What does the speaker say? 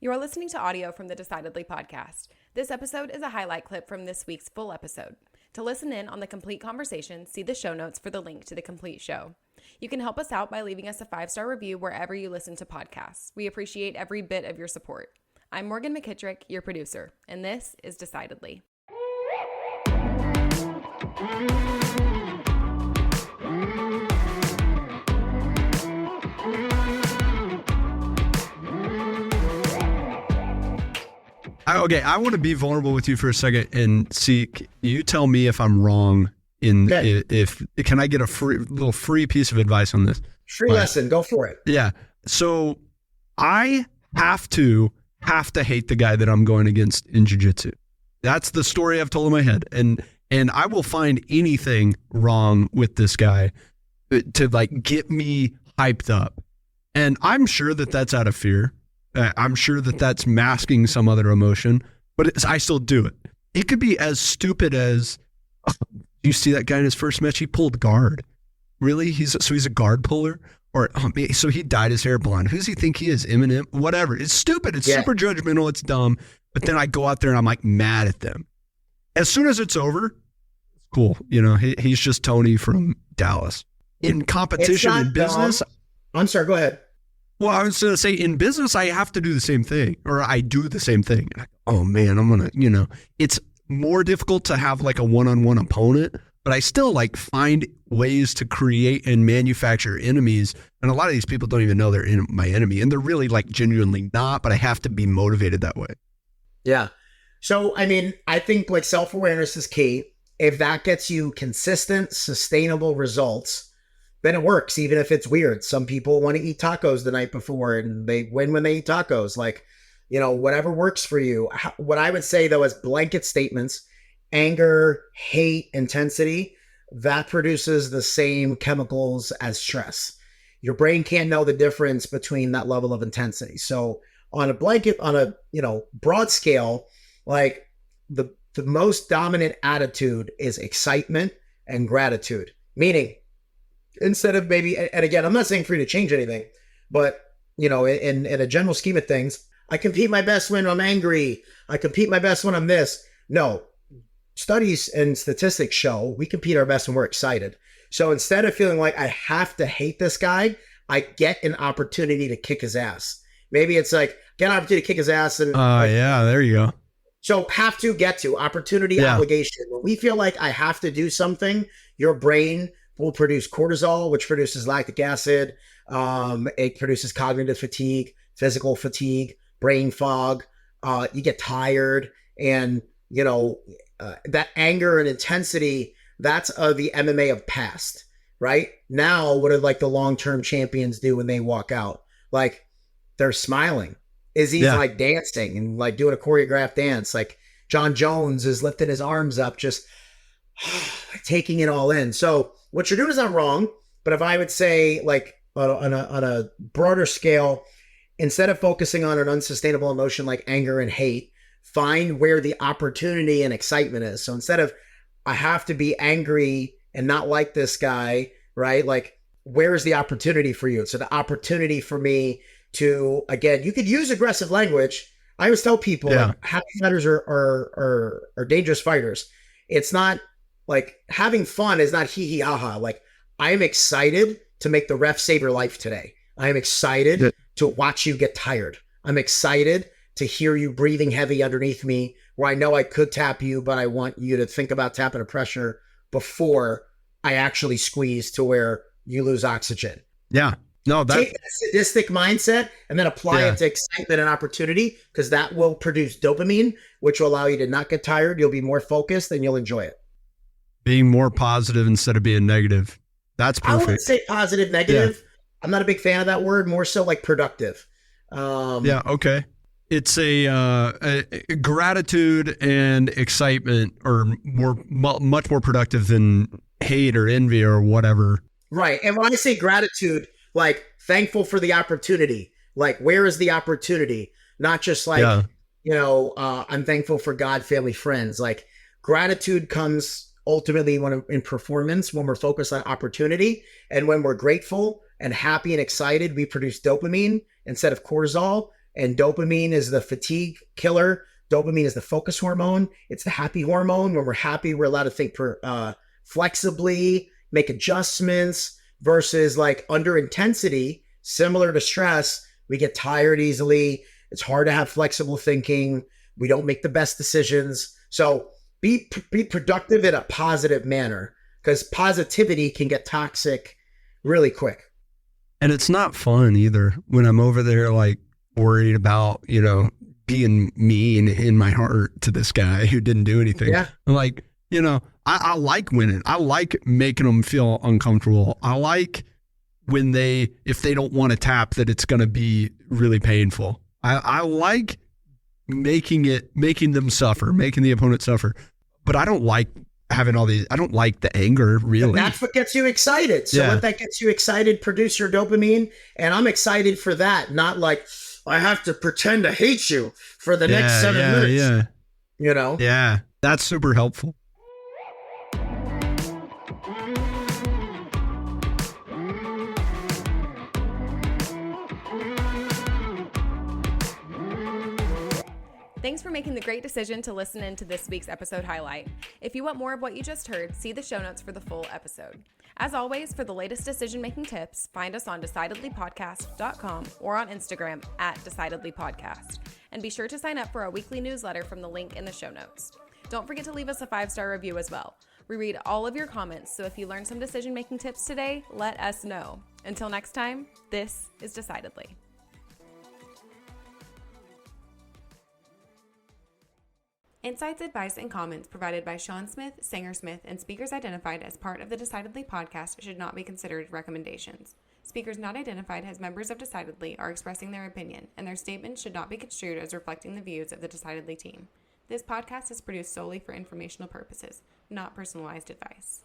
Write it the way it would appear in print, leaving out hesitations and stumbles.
You are listening to audio from the Decidedly podcast. This episode is a highlight clip from this week's full episode. To listen in on the complete conversation, see the show notes for the link to the complete show. You can help us out by leaving us a 5-star review wherever you listen to podcasts. We appreciate every bit of your support. I'm Morgan McKittrick, your producer, and this is Decidedly. Okay, I want to be vulnerable with you for a second and see. You tell me if I'm wrong. If can I get a little free piece of advice on this? Free lesson, go for it. Yeah. So I have to hate the guy that I'm going against in jiu-jitsu. That's the story I've told in my head, and I will find anything wrong with this guy to like get me hyped up, and I'm sure that that's out of fear. I'm sure that that's masking some other emotion, but I still do it. It could be as stupid as, you see that guy in his first match, he pulled guard. Really? He's a guard puller? Or so he dyed his hair blonde. Who does he think he is? Eminem? Whatever. It's stupid. It's super judgmental. It's dumb. But then I go out there and I'm like mad at them. As soon as it's over, it's cool. You know, he's just Tony from Dallas. In competition, in business. Dumb. I'm sorry, go ahead. Well, I was going to say, in business, I have to do the same thing, or I do the same thing. Oh, man, I'm going to, it's more difficult to have like a one-on-one opponent, but I still like find ways to create and manufacture enemies. And a lot of these people don't even know they're my enemy, and they're really like genuinely not, but I have to be motivated that way. Yeah. So, I mean, I think like self-awareness is key. If that gets you consistent, sustainable results, then it works, even if it's weird. Some people want to eat tacos the night before and they win when they eat tacos. Like, whatever works for you. What I would say, though, is blanket statements, anger, hate, intensity, that produces the same chemicals as stress. Your brain can't know the difference between that level of intensity. So on a broad scale, like the most dominant attitude is excitement and gratitude, meaning instead of maybe, and again, I'm not saying for you to change anything, but, in a general scheme of things, I compete my best when I'm angry. I compete my best when I'm this. No, studies and statistics show we compete our best when we're excited. So instead of feeling like I have to hate this guy, I get an opportunity to kick his ass. Maybe it's like, get an opportunity to kick his ass. And yeah, there you go. So have to, get to, opportunity, obligation. When we feel like I have to do something, your brain will produce cortisol, which produces lactic acid. It produces cognitive fatigue, physical fatigue, brain fog. You get tired, and that anger and intensity, that's the MMA of past, right? Now, what do like the long-term champions do when they walk out? Like, they're smiling. Izzy's like dancing and like doing a choreographed dance. Like John Jones is lifting his arms up, just taking it all in. So what you're doing is not wrong, but if I would say like on a broader scale, instead of focusing on an unsustainable emotion like anger and hate, find where the opportunity and excitement is. So instead of I have to be angry and not like this guy, right? Like, where is the opportunity for you? So the opportunity for me to, again, you could use aggressive language. I always tell people like, happy fighters are dangerous fighters. It's not like having fun is not hee hee ha ha. Like, I am excited to make the ref save your life today. I am excited to watch you get tired. I'm excited to hear you breathing heavy underneath me, where I know I could tap you, but I want you to think about tapping the pressure before I actually squeeze to where you lose oxygen. Yeah. No, take that sadistic mindset and then apply it to excitement and opportunity, because that will produce dopamine, which will allow you to not get tired. You'll be more focused and you'll enjoy it. Being more positive instead of being negative. That's perfect. I wouldn't say positive, negative. Yeah. I'm not a big fan of that word. More so like productive. Okay. It's a gratitude and excitement are much more productive than hate or envy or whatever. Right. And when I say gratitude, like thankful for the opportunity, like where is the opportunity? Not just like, I'm thankful for God, family, friends. Like gratitude comes ultimately when in performance, when we're focused on opportunity, and when we're grateful and happy and excited, we produce dopamine instead of cortisol. And dopamine is the fatigue killer. Dopamine is the focus hormone. It's the happy hormone. When we're happy, we're allowed to think flexibly, make adjustments, versus like under intensity, similar to stress, we get tired easily. It's hard to have flexible thinking. We don't make the best decisions. So be productive in a positive manner, because positivity can get toxic really quick. And it's not fun either when I'm over there like worried about, being mean in my heart to this guy who didn't do anything. Yeah. I'm like, I like winning. I like making them feel uncomfortable. I like when if they don't want to tap, that it's going to be really painful. I like making them suffer, making the opponent suffer. But I don't like having I don't like the anger, really. But that's what gets you excited. So let that gets you excited, produce your dopamine. And I'm excited for that. Not like, I have to pretend to hate you for the next 7 minutes. Yeah. Yeah. That's super helpful. Thanks for making the great decision to listen in to this week's episode highlight. If you want more of what you just heard, see the show notes for the full episode. As always, for the latest decision-making tips, find us on decidedlypodcast.com or on Instagram @decidedlypodcast. And be sure to sign up for our weekly newsletter from the link in the show notes. Don't forget to leave us a 5-star review as well. We read all of your comments, so if you learned some decision-making tips today, let us know. Until next time, this is Decidedly. Insights, advice, and comments provided by Sean Smith, Sanger Smith, and speakers identified as part of the Decidedly podcast should not be considered recommendations. Speakers not identified as members of Decidedly are expressing their opinion, and their statements should not be construed as reflecting the views of the Decidedly team. This podcast is produced solely for informational purposes, not personalized advice.